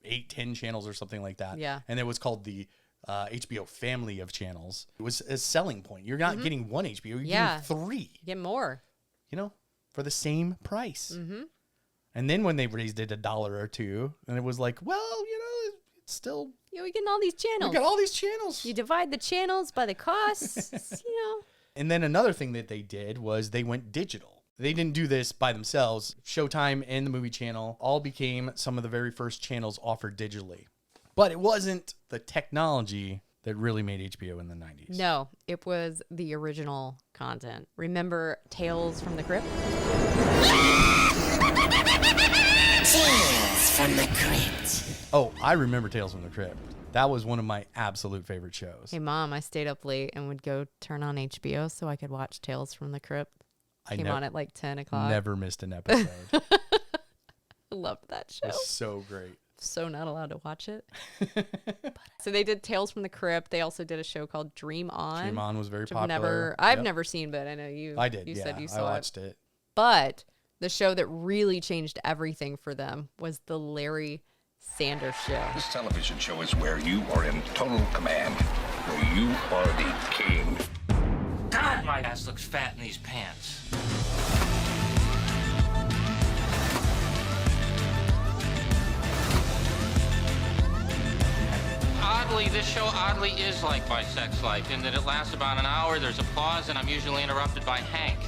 8-10 channels or something like that. Yeah. And it was called the HBO family of channels. It was a selling point. You're not getting one HBO, you're getting 3. You get more. You know, for the same price. And then when they raised it $1 or $2, and it was like, well, you know, it's still... Yeah, we're getting all these channels. We got all these channels. You divide the channels by the costs, you know. And then another thing that they did was they went digital. They didn't do this by themselves. Showtime and the Movie Channel all became some of the very first channels offered digitally. But it wasn't the technology that really made HBO in the 90s. No, it was the original content. Remember Tales from the Crypt? Tales from the Crypt. Oh, I remember Tales from the Crypt. That was one of my absolute favorite shows. Hey, Mom, I stayed up late and would go turn on HBO so I could watch Tales from the Crypt. Came on at like 10 o'clock. Never missed an episode. I loved that show. It was so great. So not allowed to watch it. So they did Tales from the Crypt. They also did a show called Dream On. Dream On was very popular. I've never seen, but I know you. I did. You yeah, said you saw I watched it. But the show that really changed everything for them was the Larry Sanders Show. This television show is where you are in total command, where you are the king. God, my ass looks fat in these pants. Oddly, this show is like my sex life in that it lasts about an hour, there's applause, and I'm usually interrupted by Hank.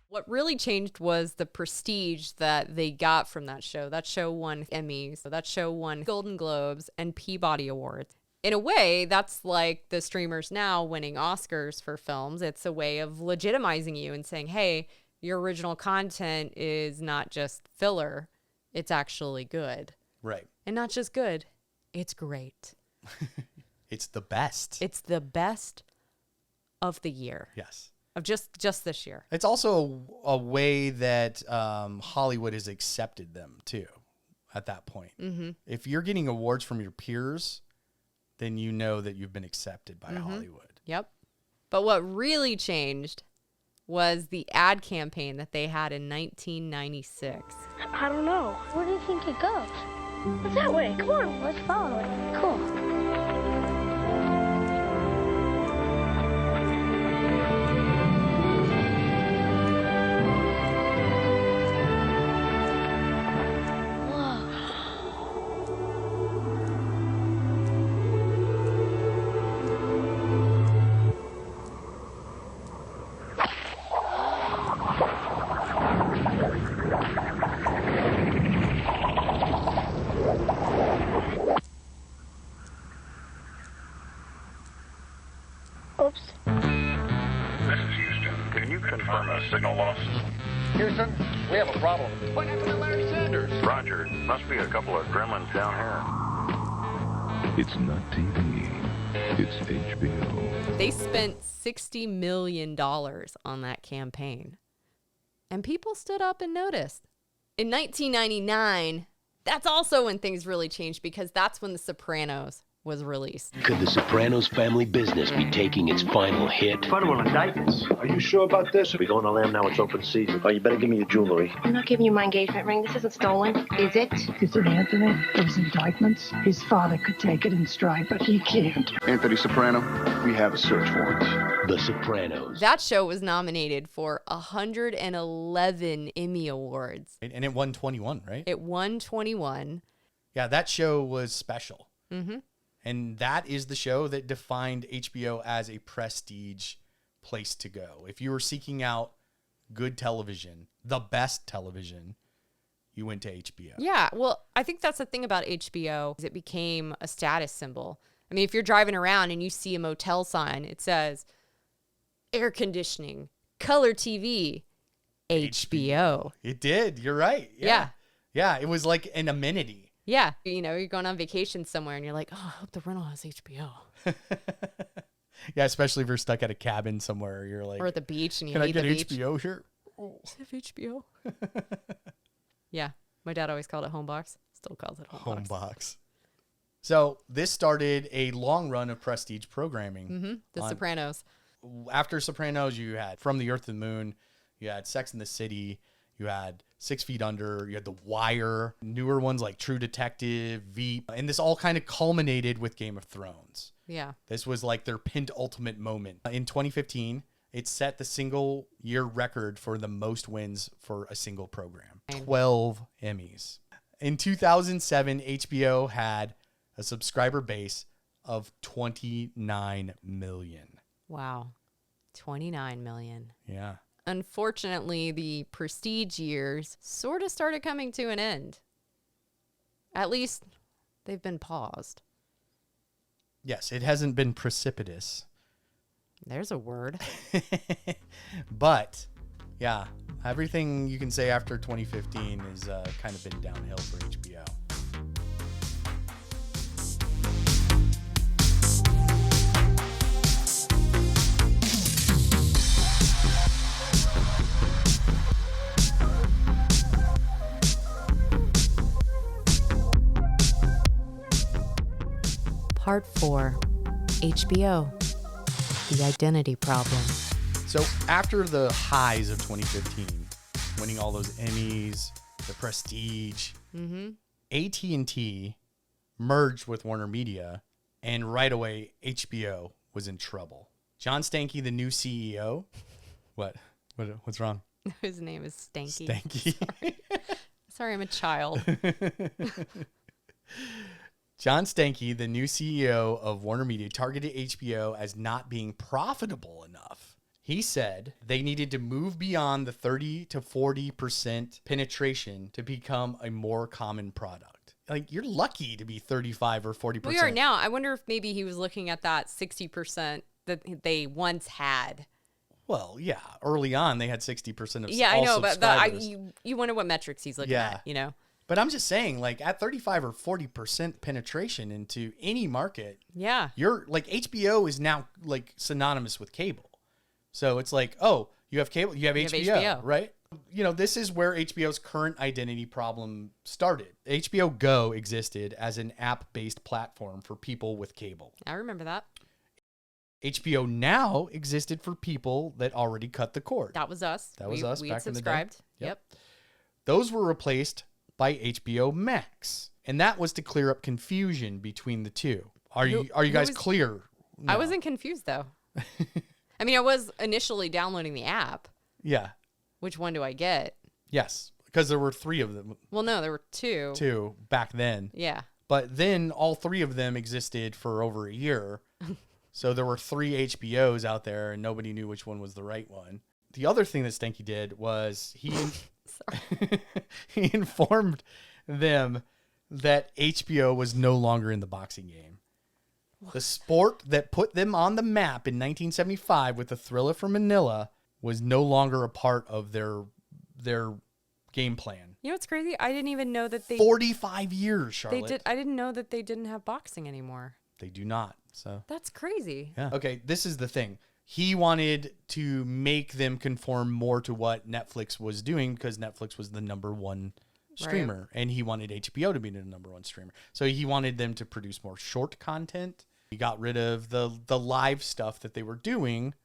What really changed was the prestige that they got from that show. That show won Emmys. So that show won Golden Globes and Peabody Awards. In a way, that's like the streamers now winning Oscars for films. It's a way of legitimizing you and saying, hey, your original content is not just filler. It's actually good. Right. And not just good, it's great. It's the best. It's the best of the year. Yes. Of just this year. It's also a way that Hollywood has accepted them, too, at that point. Mm-hmm. If you're getting awards from your peers, then you know that you've been accepted by Hollywood. Yep. But what really changed was the ad campaign that they had in 1996. I don't know. Where do you think it goes? It's that way. Come on, let's follow it. Cool. Oops. This is Houston. Can you confirm a signal loss? Houston, we have a problem. What happened to Larry Sanders? Roger. Must be a couple of gremlins down here. It's not TV. It's HBO. They spent $60 million on that campaign. And people stood up and noticed. In 1999, that's also when things really changed because that's when The Sopranos was released. Could the Sopranos family business be taking its final hit? Federal indictments. Are you sure about this? We're going to land now. It's open season. Oh, you better give me your jewelry. I'm not giving you my engagement ring. This isn't stolen, is it? Is it Anthony? Those indictments? His father could take it in stride, but he can't. Anthony Soprano, we have a search warrant. The Sopranos. That show was nominated for 111 Emmy Awards. And it won 21, right? It won 21. Yeah, that show was special. Mm-hmm. And that is the show that defined HBO as a prestige place to go. If you were seeking out good television, the best television, you went to HBO. Yeah, well, I think that's the thing about HBO is it became a status symbol. I mean, if you're driving around and you see a motel sign, it says air conditioning, color TV, HBO. It did. You're right. Yeah. Yeah, it was like an amenity. Yeah. You know, you're going on vacation somewhere and you're like, oh, I hope the rental has HBO. Yeah, especially if you're stuck at a cabin somewhere. You're like, or at the beach and you can hate I get the beach. HBO here? Does it have HBO? Yeah. My dad always called it Homebox. Still calls it Homebox. Homebox. So this started a long run of prestige programming. Mm-hmm. The Sopranos. After Sopranos, you had From the Earth to the Moon. You had Sex and the City. You had 6 Feet Under, you had The Wire, newer ones like True Detective, Veep, and this all kind of culminated with Game of Thrones. Yeah. This was like their penultimate moment. In 2015, it set the single year record for the most wins for a single program. 12 Emmys. In 2007, HBO had a subscriber base of 29 million. Wow. 29 million. Yeah. Unfortunately, the Prestige years sort of started coming to an end. At least they've been paused. Yes, it hasn't been precipitous. There's a word. But, yeah, everything you can say after 2015 has kind of been downhill for HBO. Part 4, HBO, the identity problem. So after the highs of 2015, winning all those Emmys, the Prestige, AT&T merged with Warner Media, and right away HBO was in trouble. John Stankey, the new CEO, what's wrong? His name is Stanky. Stanky. Sorry, I'm a child. John Stankey, the new CEO of Warner Media, targeted HBO as not being profitable enough. He said they needed to move beyond the 30 to 40% penetration to become a more common product. Like, you're lucky to be 35 or 40%. We are now. I wonder if maybe he was looking at that 60% that they once had. Well, yeah. Early on, they had 60% of Yeah, all I know, but you wonder what metrics he's looking at, you know? But I'm just saying, like, at 35 or 40% penetration into any market, yeah, you're like, HBO is now like synonymous with cable. So it's like, oh, you have cable, you have HBO, right? You know, this is where HBO's current identity problem started. HBO Go existed as an app-based platform for people with cable. I remember that. HBO Now existed for people that already cut the cord. That was us. That was us we back had in the day. subscribed. Yep. Those were replaced by HBO Max, and that was to clear up confusion between the two. Are you guys clear? No. I wasn't confused though. I mean, I was initially downloading the app. Yeah. Which one do I get? Yes, because there were 3 of them. Well, no, there were 2. 2 back then. Yeah. But then all 3 of them existed for over a year. So there were 3 HBOs out there, and nobody knew which one was the right one. The other thing that Stanky did was he informed them that HBO was no longer in the boxing game. What? The sport that put them on the map in 1975 with the Thriller from Manila was no longer a part of their game plan. You know what's crazy? I didn't even know that 45 years, Charlotte. I didn't know that they didn't have boxing anymore. They do not. So that's crazy. Yeah. Okay, this is the thing. He wanted to make them conform more to what Netflix was doing because Netflix was the #1 streamer, and he wanted HBO to be the #1 streamer. So he wanted them to produce more short content. He got rid of the live stuff that they were doing.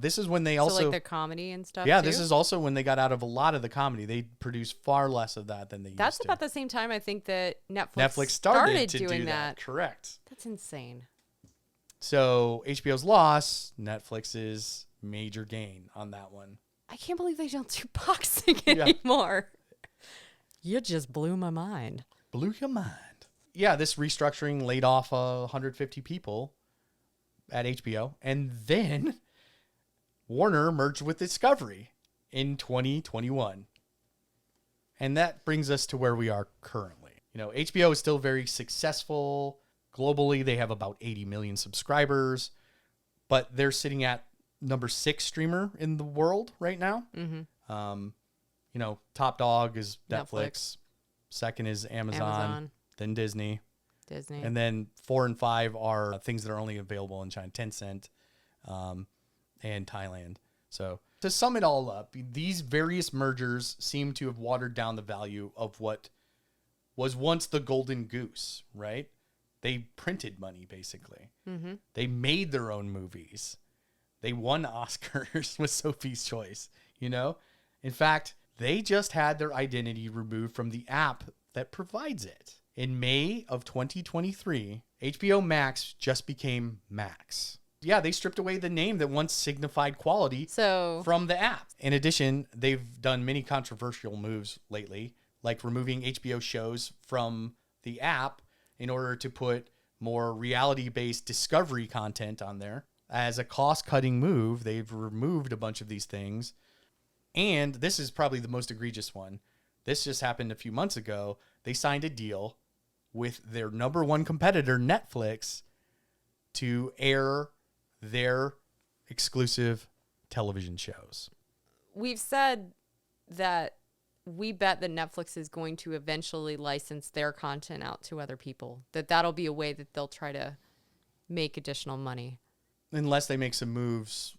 This is when they also like the comedy and stuff. Yeah, too? this is also when they got out of a lot of the comedy. They produced far less of that than they used to. That's about the same time I think that Netflix started to doing do that. Correct. That's insane. So HBO's loss, Netflix's major gain on that one. I can't believe they don't do boxing anymore. You just blew my mind. Blew your mind. Yeah, this restructuring laid off 150 people at HBO. And then Warner merged with Discovery in 2021. And that brings us to where we are currently. You know, HBO is still very successful. Globally, they have about 80 million subscribers, but they're sitting at #6 streamer in the world right now. Mm-hmm. You know, top dog is Netflix. Second is Amazon. Then Disney. And then 4 and 5 are things that are only available in China, Tencent, and Thailand. So to sum it all up, these various mergers seem to have watered down the value of what was once the golden goose, right? They printed money, basically. Mm-hmm. They made their own movies. They won Oscars with Sophie's Choice, you know? In fact, They just had their identity removed from the app that provides it. In May of 2023, HBO Max just became Max. Yeah, they stripped away the name that once signified quality from the app. In addition, they've done many controversial moves lately, like removing HBO shows from the app in order to put more reality-based discovery content on there. As a cost-cutting move, they've removed a bunch of these things. And this is probably the most egregious one. This just happened a few months ago. They signed a deal with their number one competitor, Netflix, to air their exclusive television shows. We've said that we bet that Netflix is going to eventually license their content out to other people. That'll be a way that they'll try to make additional money. Unless they make some moves,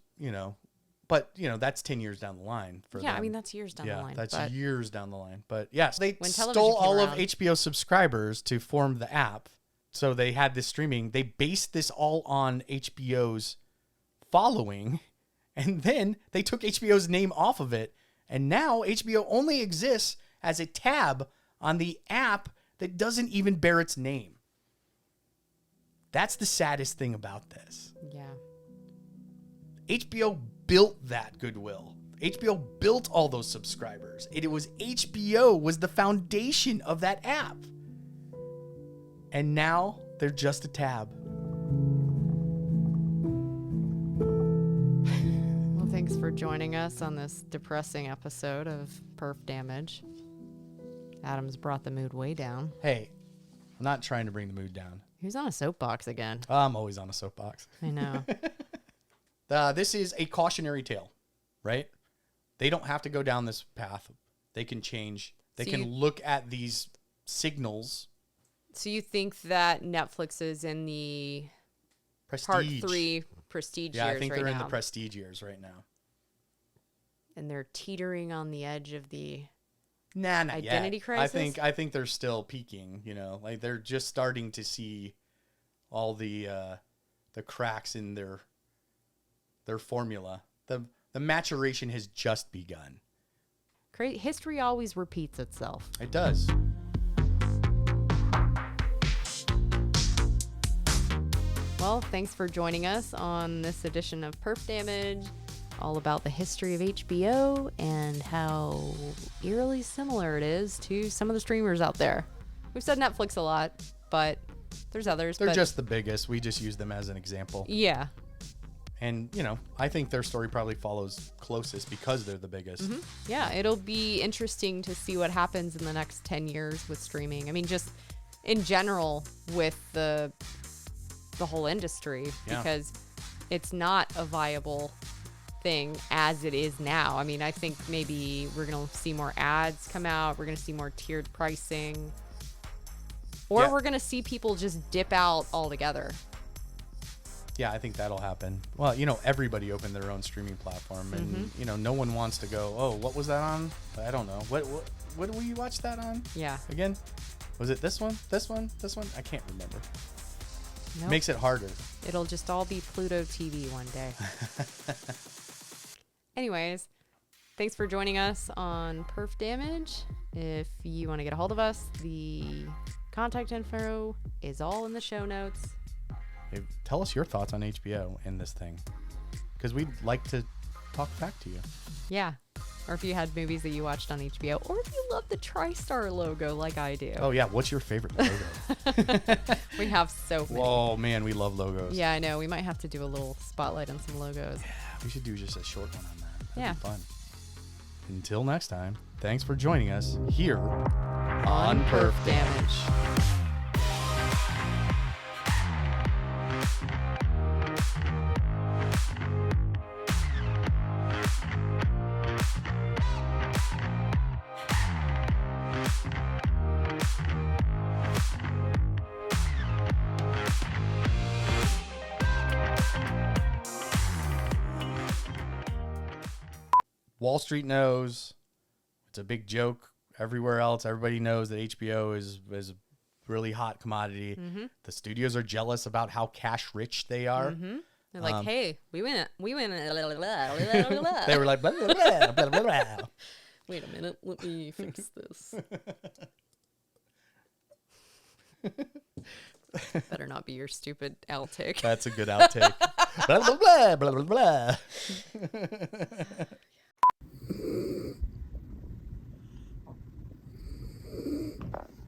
But, that's 10 years down the line for them. Yeah, I mean, that's years down the line. Yeah, that's years down the line. But, yes, they when stole all of HBO subscribers to form the app. So they had this streaming. They based this all on HBO's following. And then they took HBO's name off of it. And now HBO only exists as a tab on the app that doesn't even bear its name. That's the saddest thing about this. Yeah. HBO built that goodwill. HBO built all those subscribers. It was HBO was the foundation of that app. And now they're just a tab. Well, thanks for joining us on this depressing episode of Perf Damage. Adam's brought the mood way down. Hey, I'm not trying to bring the mood down. Who's on a soapbox again? I'm always on a soapbox. I know. This is a cautionary tale, right? They don't have to go down this path. They can change. They can look at these signals. So you think that Netflix is in the Prestige. Part 3 Prestige years right now? Yeah, I think they're in the Prestige years right now. And they're teetering on the edge of the not identity yet. crisis? I think they're still peaking, like they're just starting to see all the cracks in their formula. The maturation has just begun. History always repeats itself. It does. Well, thanks for joining us on this edition of Perf Damage, all about the history of HBO and how eerily similar it is to some of the streamers out there. We've said Netflix a lot, but there's others. They're just the biggest. We just use them as an example. Yeah. And, I think their story probably follows closest because they're the biggest. Mm-hmm. Yeah, it'll be interesting to see what happens in the next 10 years with streaming. I mean, just in general with the whole industry, because it's not a viable thing as it is now. I mean, I think maybe we're going to see more ads come out. We're going to see more tiered pricing. Or we're going to see people just dip out altogether. Yeah, I think that'll happen. Well, everybody opened their own streaming platform, and no one wants to go, oh, what was that on? I don't know. What do we watch that on? Yeah. Again, was it this one? This one? This one? I can't remember. Nope. Makes it harder. It'll just all be Pluto TV one day. Anyways, thanks for joining us on Perf Damage. If you want to get a hold of us, the contact info is all in the show notes. Hey, tell us your thoughts on HBO in this thing, because we'd like to talk back to you. Yeah. Or if you had movies that you watched on HBO, or if you love the TriStar logo like I do. Oh, yeah. What's your favorite logo? We have so many. Oh, man. We love logos. Yeah, I know. We might have to do a little spotlight on some logos. Yeah, we should do just a short one on that. That'd be fun. Until next time, thanks for joining us here on Perf Damage. Wall Street knows. It's a big joke everywhere else. Everybody knows that HBO is a really hot commodity. Mm-hmm. The studios are jealous about how cash rich they are. Mm-hmm. They're like, hey, we win. They were like, blah, blah, blah, blah, blah, blah. Wait a minute. Let me fix this. Better not be your stupid outtake. That's a good outtake. Blah, blah, blah, blah, blah, blah.